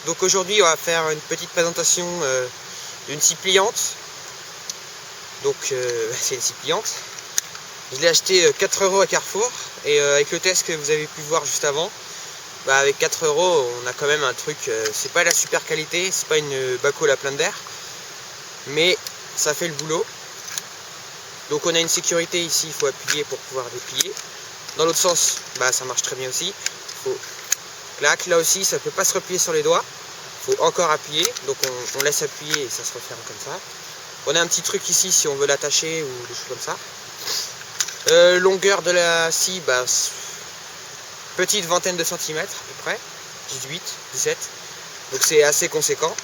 Donc aujourd'hui on va faire une petite présentation d'une scie pliante. Donc c'est une scie pliante. Je l'ai acheté 4 € à Carrefour et avec le test que vous avez pu voir juste avant, avec 4 € on a quand même un truc, c'est pas la super qualité, c'est pas une Bako la pleine d'air, mais ça fait le boulot. Donc on a une sécurité ici, il faut appuyer pour pouvoir déplier. Dans l'autre sens, ça marche très bien aussi. Faut clac, là aussi ça peut pas se replier sur les doigts, faut encore appuyer, donc on laisse appuyer et ça se referme comme ça. On a un petit truc ici si on veut l'attacher ou des choses comme ça. Longueur de la scie, petite vingtaine de centimètres à peu près, 18, 17, donc c'est assez conséquent.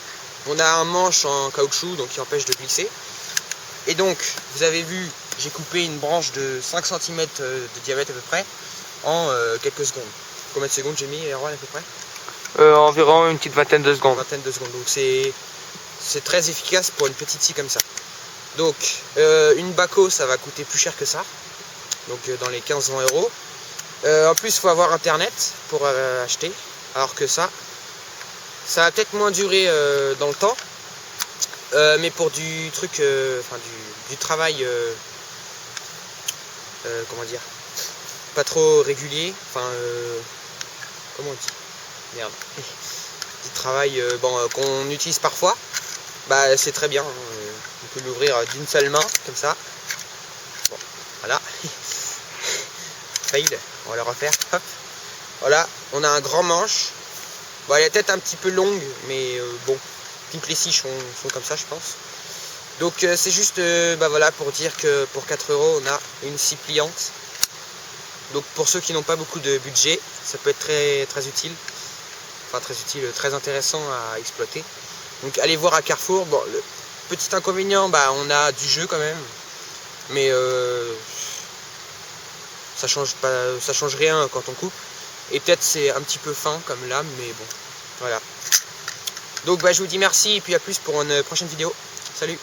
On a un manche en caoutchouc donc qui empêche de glisser. Et donc vous avez vu, j'ai coupé une branche de 5 cm de diamètre à peu près en quelques secondes. Combien de secondes j'ai mis, Erwan, à peu près? Environ une petite vingtaine de secondes. Donc c'est très efficace pour une petite scie comme ça. Donc une Bako ça va coûter plus cher que ça, donc dans les 15-20 €. En plus il faut avoir internet pour acheter, alors que ça va peut-être moins durer dans le temps, mais pour du truc, du travail, comment dire, pas trop régulier, comment on dit, merde, du travail qu'on utilise parfois, c'est très bien, on peut l'ouvrir d'une seule main comme ça. Bon, voilà. Fail, on va le refaire. Hop. Voilà, on a un grand manche. Elle est peut-être un petit peu longue, mais bon, toutes les scies sont comme ça, je pense. Donc c'est juste voilà, pour dire que pour 4 € on a une scie pliante. Donc pour ceux qui n'ont pas beaucoup de budget, ça peut être très utile. Enfin très utile, très intéressant à exploiter. Donc allez voir à Carrefour. Bon, le petit inconvénient, on a du jeu quand même, mais ça change rien quand on coupe. Et peut-être c'est un petit peu fin comme lame, mais bon, voilà. Donc je vous dis merci et puis à plus pour une prochaine vidéo. Salut!